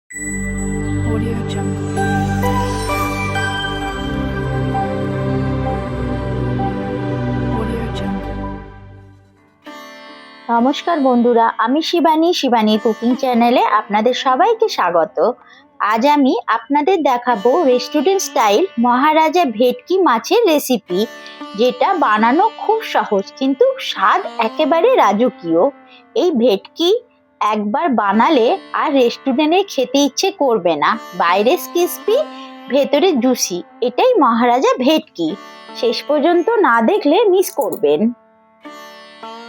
Audio Jungle. Audio Jungle. নমস্কার বন্ধুরা, আমি শিবানীর কুকিং চ্যানেলে আপনাদের সবাইকে স্বাগত। আজ আমি আপনাদের দেখাবো রেস্টুরেন্ট স্টাইল মহারাজা ভেটকি মাছের রেসিপি, যেটা বানানো খুব সহজ কিন্তু স্বাদ একেবারে রাজকীয়। এই ভেটকি একবার বানালে আর রেস্টুরেন্টে খেতে ইচ্ছে করবে না। বাইরে ক্রিস্পি, ভেতরে জুসি, এটাই মহারাজা ভেটকি। শেষ পর্যন্ত না দেখলে মিস করবেন।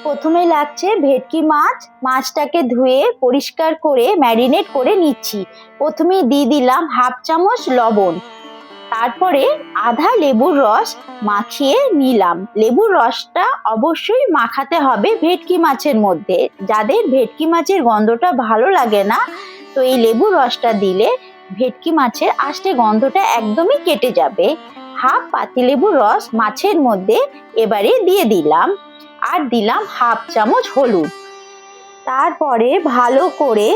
প্রথমে লাগছে ভেটকি মাছ। মাছটাকে ধুয়ে পরিষ্কার করে ম্যারিনেট করে নিচ্ছি। প্রথমে দিয়ে দিলাম হাফ চামচ লবণ, তারপরে আধা লেবুর রস মাখিয়ে নিলাম। লেবুর রসটা অবশ্যই মাখাতে হবে ভেটকি মাছের মধ্যে। যাদের ভেটকি মাছের গন্ধটা ভালো লাগে না, তো এই লেবুর রসটা দিলে ভেটকি মাছের আষ্টে গন্ধটা একদমই কেটে যাবে। হাফ পাতিলেবুর রস মাছের মধ্যে এবারে দিয়ে দিলাম, আর দিলাম হাফ চামচ হলুদ। তারপরে ভালো করে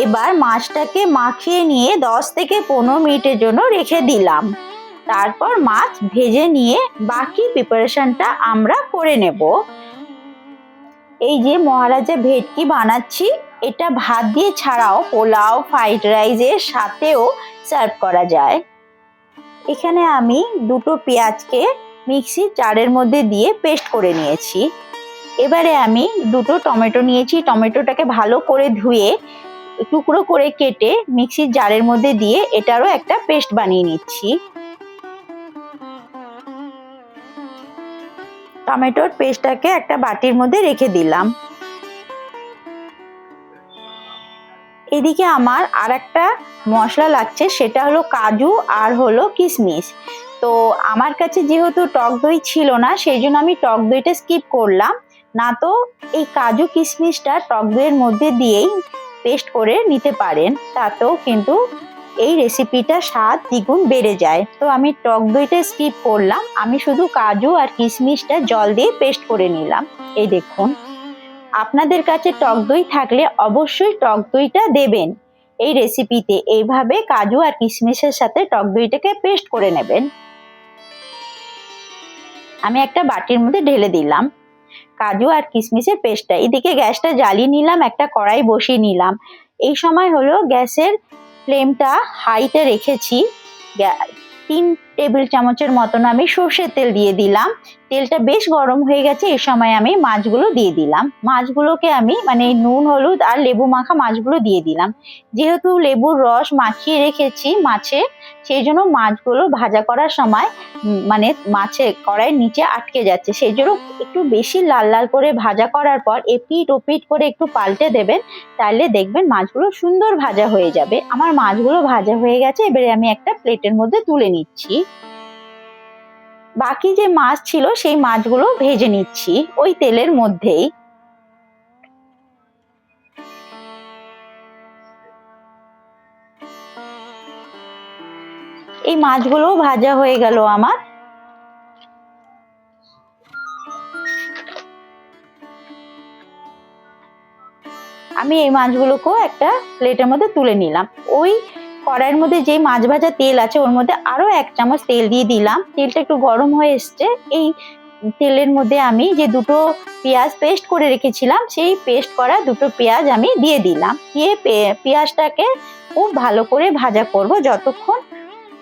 এবার মাছটাকে মাখিয়ে নিয়ে 10 থেকে 15 মিনিটের জন্য রেখে দিলাম। তারপর মাছ ভেজে নিয়ে বাকি প্রিপারেশনটা আমরা করে নেব। এই যে মহারাজা ভেটকি বানাচ্ছি, এটা ভাত দিয়ে ছাড়াও পোলাও, ফ্রাইড রাইসের সাথেও সার্ভ করা যায়। এখানে আমি দুটো পেঁয়াজকে মিক্সির জারের মধ্যে দিয়ে পেস্ট করে নিয়েছি। এবারে আমি দুটো টমেটো নিয়েছি। টমেটোটাকে ভালো করে ধুয়ে টুকরো করে কেটে মিক্সির জারের মধ্যে দিয়ে এটারও একটা পেস্ট বানিয়ে নিচ্ছি। টমেটোর পেস্টটাকে একটা বাটির মধ্যে রেখে দিলাম। এদিকে আমার আর একটা মশলা লাগছে, সেটা হলো কাজু আর হলো কিশমিশ। তো আমার কাছে যেহেতু টক দই ছিল না, সেই জন্য আমি টক দইটা স্কিপ করলাম। না তো এই কাজু কিশমিশটা টক দইয়ের মধ্যে দিয়েই পেস্ট করে নিতে পারেন, তাতেও কিন্তু এই রেসিপিটা স্বাদ দ্বিগুণ বেড়ে যায়। তো আমি টক দইটা স্কিপ করলাম, আমি শুধু কাজু আর কিশমিশটা জল দিয়ে পেস্ট করে নিলাম। এই দেখুন, আপনাদের কাছে টক দই থাকলে অবশ্যই টক দইটা দেবেন এই রেসিপিতে। এইভাবে কাজু আর কিশমিশের সাথে টক দইটাকে পেস্ট করে নেবেন। আমি একটা বাটির মধ্যে ঢেলে দিলাম কাজু আর কিশমিশের পেস্টটা। এদিকে গ্যাসটা জ্বালিয়ে নিলাম, একটা কড়াই বসিয়ে নিলাম। এই সময় হলো গ্যাসের ফ্লেমটা হাইতে রেখেছি। 3 টেবিল চামচের মতন আমি সর্ষের তেল দিয়ে দিলাম। তেলটা বেশ গরম হয়ে গেছে। এই সময় আমি মাছগুলো দিয়ে দিলাম। মাছগুলোকে আমি নুন, হলুদ আর লেবু মাখা মাছগুলো দিয়ে দিলাম। যেহেতু লেবুর রস মাখিয়ে রেখেছি মাছে, সেই জন্য মাছগুলো ভাজা করার সময় মাছে কড়াইয়ের নিচে আটকে যাচ্ছে। সেই জন্য একটু বেশি লাল লাল করে ভাজা করার পর এপিট ওপিট করে একটু পাল্টে দেবেন, তাহলে দেখবেন মাছগুলো সুন্দর ভাজা হয়ে যাবে। আমার মাছগুলো ভাজা হয়ে গেছে। এবারে আমি একটা প্লেটের মধ্যে তুলে নিচ্ছি। বাকি যে মাছ ছিল সেই মাছগুলো ভেজে নিচ্ছি ওই তেলের মধ্যেই। এই মাছগুলো ভাজা হয়ে গেল আমার। আমি এই মাছগুলোকেও একটা প্লেটের মধ্যে তুলে নিলাম। ওই কড়াইয়ের মধ্যে যে মাছ ভাজা তেল আছে ওর মধ্যে আরো 1 চামচ তেল দিয়ে দিলাম। তেলটা একটু গরম হয়ে এসছে। এই তেলের মধ্যে আমি যে দুটো পেঁয়াজ পেস্ট করে রেখেছিলাম, সেই পেস্ট করা দুটো পেঁয়াজ আমি দিয়ে দিলাম। দিয়ে পেঁয়াজটাকে খুব ভালো করে ভাজা করব যতক্ষণ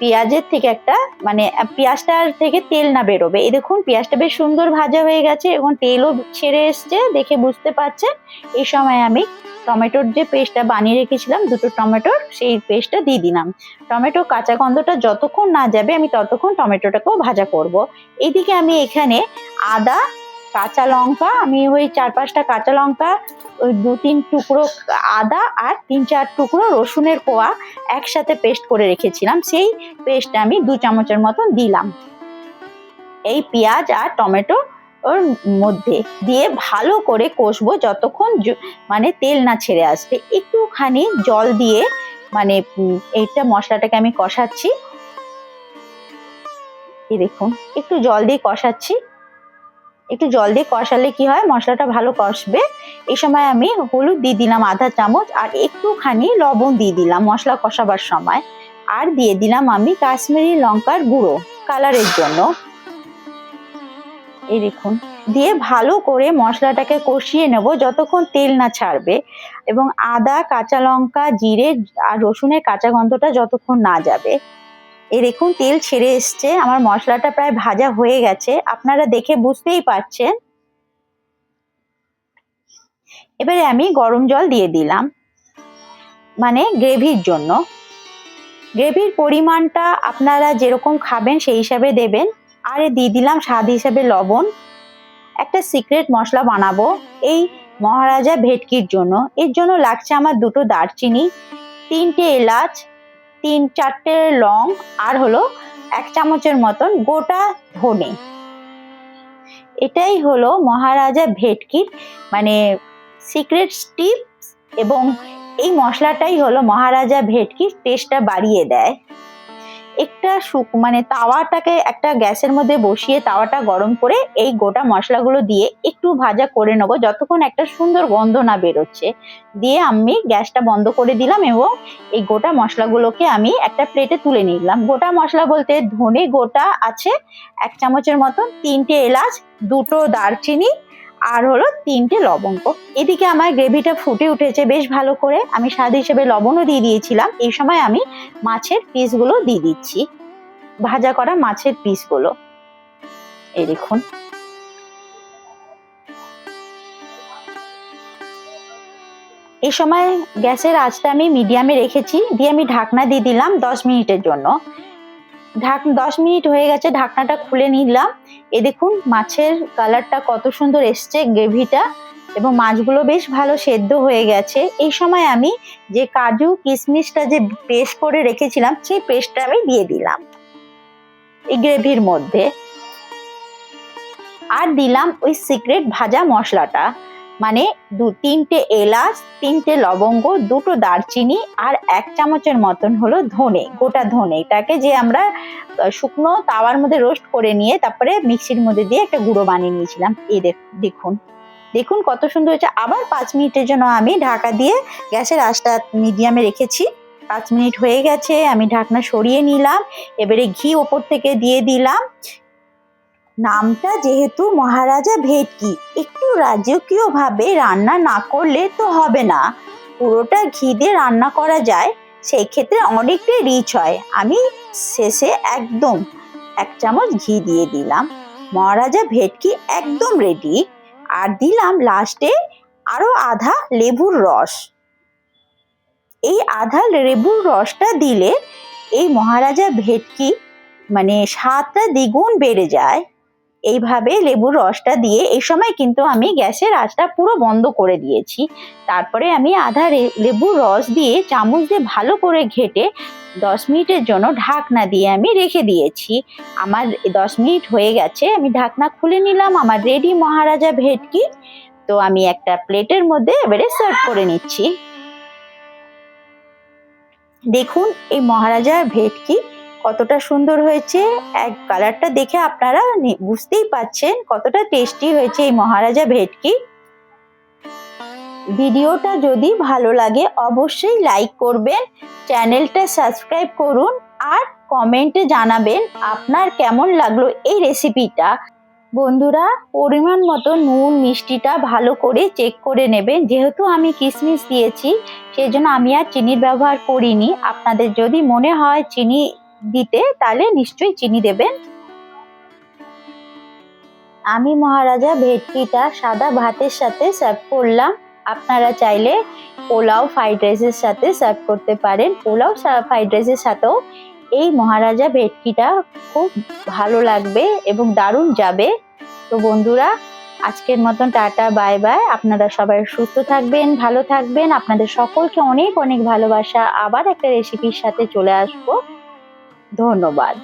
পেঁয়াজের থেকে পেঁয়াজটার থেকে তেল না বেরোবে। এই দেখুন, পেঁয়াজটা বেশ সুন্দর ভাজা হয়ে গেছে এবং তেলও ছেড়ে এসছে, দেখে বুঝতে পারছেন। এই সময় আমি টমেটোর যে পেস্টটা বানিয়ে রেখেছিলাম, দুটো টমেটোর, সেই পেস্টটা দিয়ে দিলাম। টমেটো কাঁচা গন্ধটা যতক্ষণ না যাবে আমি ততক্ষণ টমেটোটাকেও ভাজা করব। এইদিকে আমি এখানে আদা, কাঁচা লঙ্কা, আমি ওই 4-5টা কাঁচা লঙ্কা, ওই 2-3 টুকরো আদা আর 3-4 টুকরো রসুনের কোয়া একসাথে পেস্ট করে রেখেছিলাম। সেই পেস্টটা আমি 2 চামচের মতন দিলাম এই পেঁয়াজ আর টমেটো ওর মধ্যে দিয়ে ভালো করে কষবো যতক্ষণ তেল না ছেড়ে আসবে। একটুখানি জল দিয়ে এইটা মশলাটাকে আমি কষাচ্ছি। এই দেখুন, একটু জল দিয়ে কষাচ্ছি। একটু জল দিয়ে কষালে কি হয়, মশলাটা ভালো কষবে। এই সময় আমি হলুদ দিয়ে দিলাম আধা চামচ, আর একটুখানি লবণ দিয়ে দিলাম মশলা কষাবার সময়। আর দিয়ে দিলাম আমি কাশ্মীরি লঙ্কার গুঁড়ো কালারের জন্য। এই দেখুন, দিয়ে ভালো করে মশলাটাকে কষিয়ে নেব যতক্ষণ তেল না ছাড়বে, এবং আদা, কাঁচা লঙ্কা, জিরে আর রসুনের কাঁচা গন্ধটা যতক্ষণ না যাবে। এই দেখুন তেল ছেড়ে এসছে, আমার মশলাটা প্রায় ভাজা হয়ে গেছে, আপনারা দেখে বুঝতেই পারছেন। এবারে আমি গরম জল দিয়ে দিলাম, মানে গ্রেভির জন্য। গ্রেভির পরিমাণটা আপনারা যেরকম খাবেন সেই হিসাবে দেবেন। আর দিয়ে দিলাম স্বাদ হিসাবে লবণ। একটা সিক্রেট মশলা বানাবো এই মহারাজা ভেটকির জন্য। এর জন্য লাগছে আমার 2টো দারচিনি, 3টে এলাচ, 3-4টে লং, আর হলো 1 চামচের মতন গোটা ধনে। এটাই হলো মহারাজা ভেটকির মানে সিক্রেট টিপস, এবং এই মশলাটাই হলো মহারাজা ভেটকির টেস্টটা বাড়িয়ে দেয়। একটা মানে তাওয়াটাকে একটা গ্যাসের মধ্যে বসিয়ে তাওয়াটা গরম করে এই গোটা মশলাগুলো দিয়ে একটু ভাজা করে নেবো যতক্ষণ একটা সুন্দর গন্ধ না বেরোচ্ছে। দিয়ে আমি গ্যাসটা বন্ধ করে দিলাম এবং এই গোটা মশলাগুলোকে আমি একটা প্লেটে তুলে নিলাম। গোটা মশলা বলতে ধনে গোটা আছে 1 চামচের মতন, 3টে এলাচ, 2টো দারচিনি, আর হলো 3টে লবঙ্গ। এদিকে আমার গ্রেভিটা ফুটে উঠেছে বেশ ভালো করে, আমি স্বাদ হিসেবে লবণও দিয়ে দিয়েছিলাম। এই সময় আমি মাছের পিসগুলো দিয়ে দিচ্ছি, ভাজা করা মাছের পিসগুলো। এই দেখুন, এই সময় গ্যাসের আঁচটা আমি মিডিয়ামে রেখেছি, দিয়ে আমি ঢাকনা দিয়ে দিলাম 10 মিনিটের জন্য। 10 মিনিট হয়ে গেছে, ঢাকনাটা খুলে নিলাম। এই দেখুন মাছের কালারটা কত সুন্দর এসছে, গ্রেভিটা, এবং মাছগুলো বেশ ভালো সেদ্ধ হয়ে গেছে। এই সময় আমি যে কাজু কিশমিশটা যে পেস্ট করে রেখেছিলাম সেই পেস্টটা আমি দিয়ে দিলাম এই গ্রেভির মধ্যে। আর দিলাম ওই সিক্রেট ভাজা মশলাটা, মানে 3টে এলাচ, 3টে লবঙ্গ, 2টো দারচিনি, আর 1 চামচের মতন হলো ধনে, গোটা ধনে। এটাকে যে আমরা শুকনো তাওয়ার মধ্যে রোস্ট করে নিয়ে তারপরে মিক্সির মধ্যে দিয়ে একটা গুঁড়ো বানিয়ে নিয়েছিলাম। এই দেখুন দেখুন কত সুন্দর হয়েছে। আবার 5 মিনিটের জন্য আমি ঢাকা দিয়ে গ্যাসের আঁচটা মিডিয়ামে রেখেছি। 5 মিনিট হয়ে গেছে, আমি ঢাকনা সরিয়ে নিলাম। এবারে ঘি ওপর থেকে দিয়ে দিলাম। নামটা যেহেতু মহারাজা ভেটকি, একটু রাজকীয় ভাবে রান্না না করলে তো হবে না। পুরোটা ঘি দিয়ে রান্না করা যায়, সেই ক্ষেত্রে অনেকটাই রিচ হয়। আমি শেষে একদম 1 চামচ ঘি দিয়ে দিলাম। মহারাজা ভেটকি একদম রেডি। আর দিলাম লাস্টে আরো আধা লেবুর রস। এই আধা লেবুর রসটা দিলে এই মহারাজা ভেটকি মানে স্বাদটা দ্বিগুণ বেড়ে যায়। এইভাবে লেবুর রসটা দিয়ে, এই সময় কিন্তু আমি গ্যাসের আঁচটা পুরো বন্ধ করে দিয়েছি। তারপরে আমি আধা লেবুর রস দিয়ে চামচ দিয়ে ভালো করে ঘেটে 10 মিনিটের জন্য ঢাকনা দিয়ে আমি রেখে দিয়েছি। আমার 10 মিনিট হয়ে গেছে, আমি ঢাকনা খুলে নিলাম। আমার রেডি মহারাজা ভেটকি। তো আমি একটা প্লেটের মধ্যে এবারে সার্ভ করে নিচ্ছি। দেখুন এই মহারাজা ভেটকি কতটা সুন্দর হয়েছে, এক কালারটা দেখে আপনারা বুঝতেই পাচ্ছেন কতটা টেস্টি হয়েছে এই মহারাজা ভেটকি। ভিডিওটা যদি ভালো লাগে অবশ্যই লাইক করবেন, চ্যানেলটা সাবস্ক্রাইব করুন, আর কমেন্টে জানাবেন আপনার কেমন লাগলো এই রেসিপিটা। বন্ধুরা পরিমাণ মতো নুন মিষ্টিটা ভালো করে চেক করে নেবেন। যেহেতু আমি কিশমিশ দিয়েছি সেই জন্য আমি আর চিনির ব্যবহার করিনি। আপনাদের যদি মনে হয় চিনি দিতে তাহলে নিশ্চয়ই চিনি দেবেন। আমি মহারাজা ভেটকিটা সাদা ভাতের সাথে সার্ভ করলাম। আপনারা চাইলে পোলাও ফ্রাইড রাইসের সাথে সার্ভ করতে পারেন। পোলাও ফ্রাইড রাইসের সাথেও এই মহারাজা ভেটকিটা খুব ভালো লাগবে এবং দারুণ যাবে। তো বন্ধুরা আজকের মতন টাটা বাই বাই। আপনারা সবাই সুস্থ থাকবেন, ভালো থাকবেন। আপনাদের সকলকে অনেক অনেক ভালোবাসা। আবার একটা রেসিপির সাথে চলে আসবো। ধন্যবাদ।